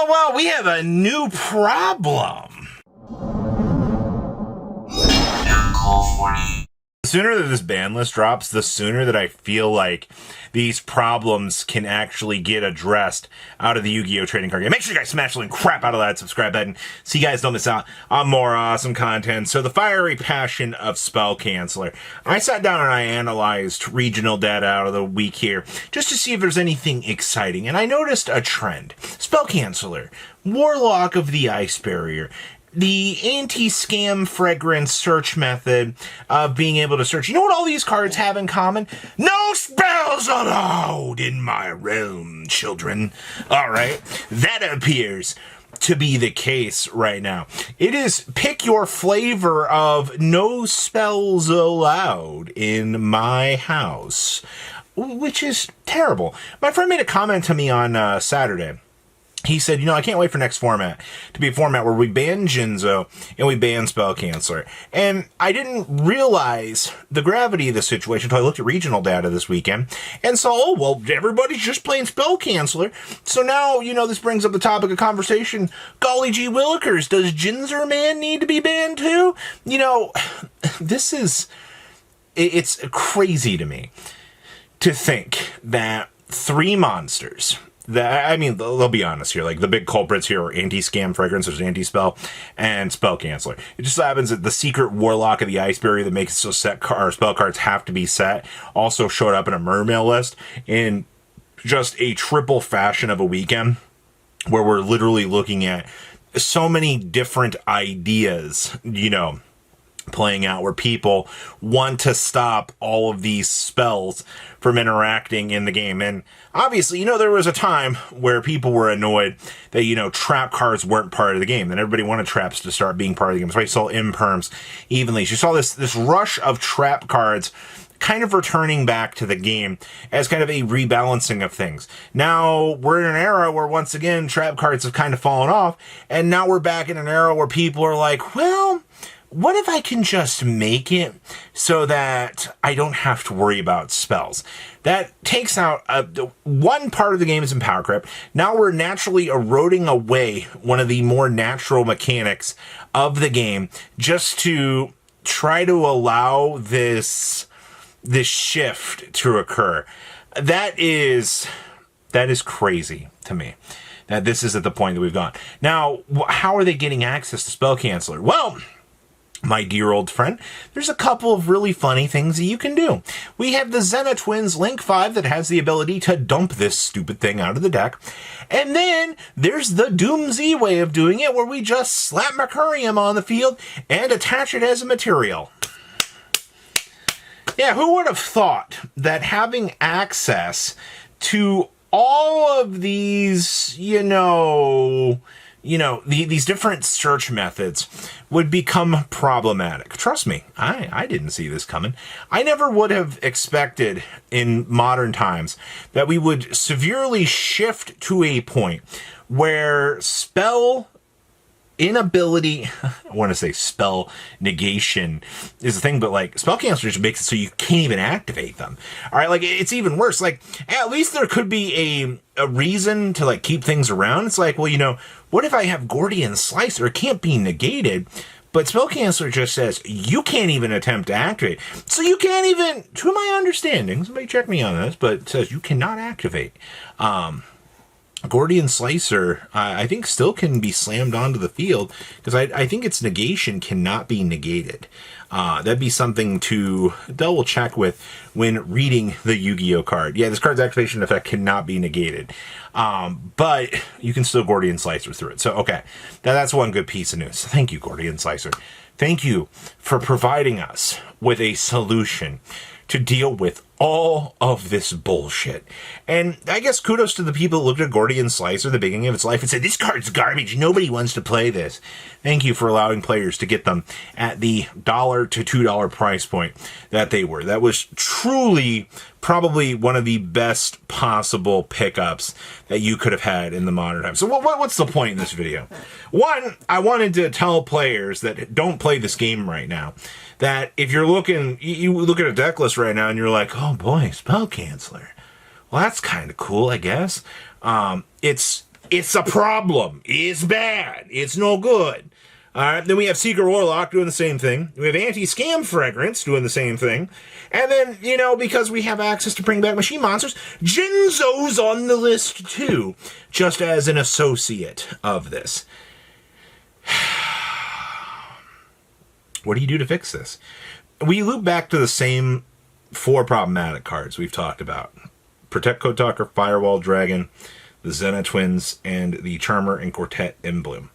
Well, we have a new problem. The sooner that this ban list drops, the sooner that I feel like these problems can actually get addressed out of the Yu-Gi-Oh! Trading card game. Make sure you guys smash the crap out of that subscribe button so you guys don't miss out on more awesome content. So the fiery passion of Spell Canceller. I sat down and I analyzed regional data out of the week here just to see if there's anything exciting. And I noticed a trend. Spell Canceller, Warlock of the Ice Barrier, the anti-scam fragrance search method of being able to search. You know what all these cards have in common? No spells allowed in my realm, children. All right, that appears to be the case right now. It is pick your flavor of no spells allowed in my house, which is terrible. My friend made a comment to me on Saturday. He said, I can't wait for next format to be a format where we ban Jinzo and we ban Spell Canceller. And I didn't realize the gravity of the situation until I looked at regional data this weekend and saw, everybody's just playing Spell Canceller. So now, this brings up the topic of conversation. Golly gee willikers, does Jinzer Man need to be banned too? It's crazy to me to think that three monsters... they'll be honest here. Like, the big culprits here are anti-scam fragrance, there's anti-spell, and Spell Canceller. It just happens that the secret Warlock of the Ice Barrier that makes it so spell cards have to be set also showed up in a mermail list in just a triple fashion of a weekend where we're literally looking at so many different ideas, playing out where people want to stop all of these spells from interacting in the game. And obviously, there was a time where people were annoyed that, trap cards weren't part of the game. And everybody wanted traps to start being part of the game. So you saw imperms evenly. So you saw this rush of trap cards kind of returning back to the game as kind of a rebalancing of things. Now we're in an era where, once again, trap cards have kind of fallen off. And now we're back in an era where people are like, what if I can just make it so that I don't have to worry about spells? That takes out one part of the game is in power creep. Now we're naturally eroding away one of the more natural mechanics of the game just to try to allow this shift to occur. That is crazy to me. That this is at the point that we've gone. Now, how are they getting access to Spell Canceller? Well, my dear old friend, there's a couple of really funny things that you can do. We have the Zena Twins Link 5 that has the ability to dump this stupid thing out of the deck. And then there's the Doom Z way of doing it, where we just slap Mercurium on the field and attach it as a material. Yeah, who would have thought that having access to all of these, these different search methods would become problematic. Trust me, I didn't see this coming. I never would have expected in modern times that we would severely shift to a point where spell inability, I want to say spell negation is the thing, but Spell Canceller just makes it so you can't even activate them. All right, it's even worse. At least there could be a reason to keep things around. It's what if I have Gordian Slicer? It can't be negated. But Spell Canceller just says you can't even attempt to activate. So you can't even, to my understanding, somebody check me on this, but it says you cannot activate. Gordian Slicer, I think, still can be slammed onto the field because I think its negation cannot be negated. That'd be something to double check with when reading the Yu-Gi-Oh card. Yeah, this card's activation effect cannot be negated. But you can still Gordian Slicer through it. So, okay, that's one good piece of news. Thank you, Gordian Slicer. Thank you for providing us with a solution to deal with all of this bullshit. And I guess kudos to the people that looked at Gordian Slicer at the beginning of its life and said, this card's garbage, nobody wants to play this. Thank you for allowing players to get them at the $1 to $2 price point that they were. That was truly probably one of the best possible pickups that you could have had in the modern time. So what's the point in this video? One, I wanted to tell players that don't play this game right now that if you're looking, you look at a deck list right now and you're like, oh boy, Spell Canceller. Well, that's kind of cool, I guess. It's It's a problem. It's bad. It's no good. All right, then we have Secret Warlock doing the same thing. We have Anti-Scam Fragrance doing the same thing. And then, because we have access to bring back machine monsters, Jinzo's on the list too, just as an associate of this. What do you do to fix this? We loop back to the same 4 problematic cards we've talked about. Protect Code Talker, Firewall Dragon, the Xena Twins, and the Charmer and Quartet in Bloom.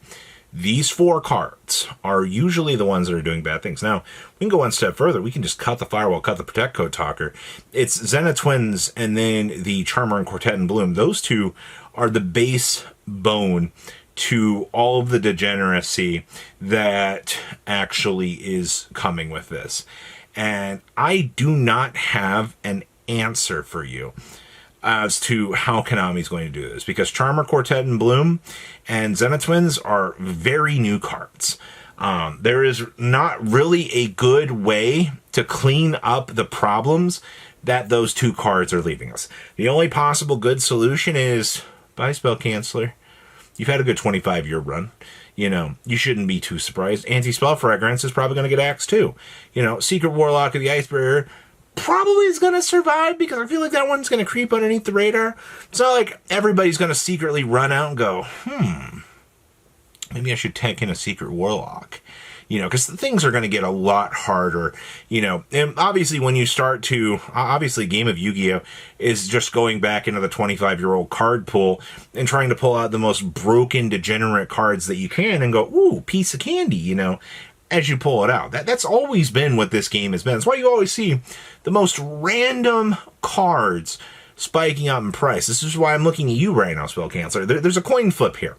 These 4 cards are usually the ones that are doing bad things. Now, we can go one step further. We can just cut the Firewall, cut the Protect Code Talker. It's Xena Twins and then the Charmer and Quartet in Bloom. Those 2 are the base bone to all of the degeneracy that actually is coming with this. And I do not have an answer for you as to how Konami's going to do this, because Charmer, Quartet, and Bloom and Xena Twins are very new cards. There is not really a good way to clean up the problems that those 2 cards are leaving us. The only possible good solution is buy Spell Canceller. You've had a good 25-year run. You shouldn't be too surprised. Anti-Spell Fragrance is probably going to get axed too. Secret Warlock of the Ice Barrier probably is going to survive, because I feel like that one's going to creep underneath the radar. It's not like everybody's going to secretly run out and go, maybe I should tank in a Secret Warlock. Because things are going to get a lot harder, and obviously when you start to, obviously Game of Yu-Gi-Oh! Is just going back into the 25-year-old card pool and trying to pull out the most broken, degenerate cards that you can and go, ooh, piece of candy, as you pull it out. That's always been what this game has been. That's why you always see the most random cards spiking up in price. This is why I'm looking at you right now, Spell Canceller. There's a coin flip here.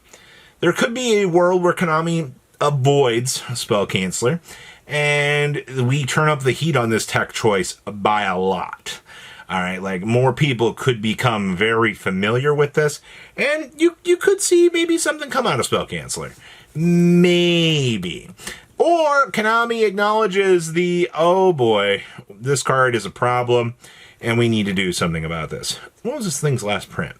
There could be a world where Konami avoids Spell Canceller, and we turn up the heat on this tech choice by a lot. All right, like more people could become very familiar with this, and you could see maybe something come out of Spell Canceller. Maybe. Or Konami acknowledges oh boy, this card is a problem, and we need to do something about this. What was this thing's last print?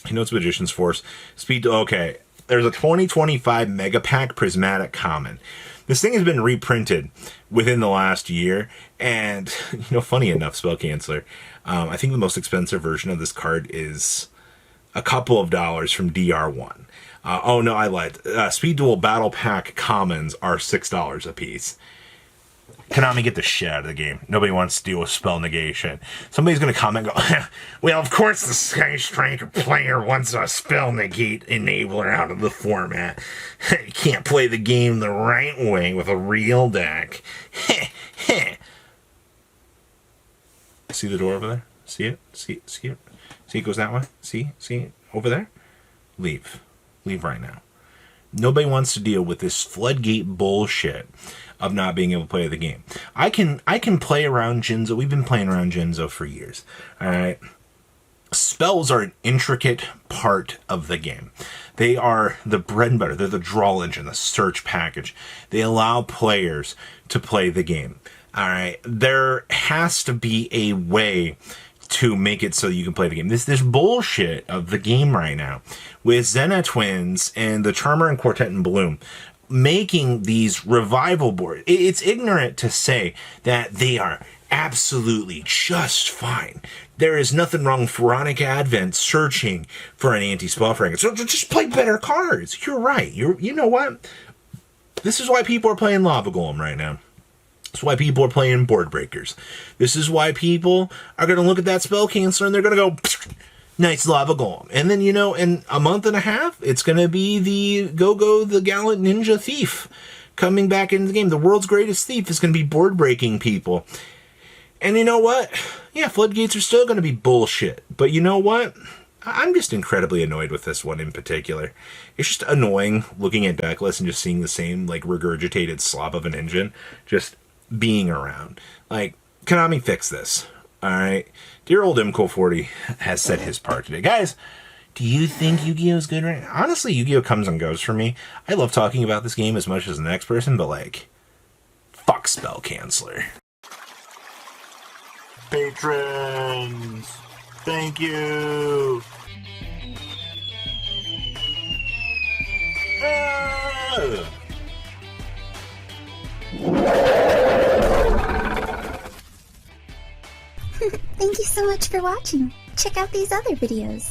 It's Magician's Force. Okay, there's a 2025 Mega Pack Prismatic Common. This thing has been reprinted within the last year, and, funny enough, Spell Canceller, I think the most expensive version of this card is a couple of dollars from DR1. Oh no, I lied. Speed Duel Battle Pack Commons are $6 a piece. Konami, get the shit out of the game. Nobody wants to deal with spell negation. Somebody's going to comment and go, well, of course the Sky Striker player wants a spell negate enabler out of the format. You can't play the game the right way with a real deck. See the door over there? See it? See it? See it? See it goes that way? See it? Over there? Leave. Leave right now. Nobody wants to deal with this Floodgate bullshit of not being able to play the game. I can play around Jinzo. We've been playing around Jinzo for years. All right. Spells are an intricate part of the game. They are the bread and butter. They're the draw engine, the search package. They allow players to play the game. All right. There has to be a way to make it so you can play the game. This bullshit of the game right now with Xena Twins and the Charmer and Quartet in Bloom making these revival boards. It's ignorant to say that they are absolutely just fine. There is nothing wrong with Veronica Advent searching for an anti-spell fragrance. So just play better cards. You're right. You know what? This is why people are playing Lava Golem right now. This is why people are playing Board Breakers. This is why people are going to look at that Spell Canceller and they're going to go, nice Lava Golem. And then, in a month and a half, it's going to be the Go-Go, the Gallant Ninja Thief coming back into the game. The world's greatest thief is going to be board breaking people. And you know what? Yeah, floodgates are still going to be bullshit. But you know what? I'm just incredibly annoyed with this one in particular. It's just annoying looking at deck lists and just seeing the same, regurgitated slop of an engine just being around. Konami, fix this. Alright? Dear old MCO40 has said his part today. Guys, do you think Yu-Gi-Oh! Is good right now? Honestly, Yu-Gi-Oh! Comes and goes for me. I love talking about this game as much as the next person, but fuck Spell Canceller. Patrons! Thank you! Thank you so much for watching. Check out these other videos.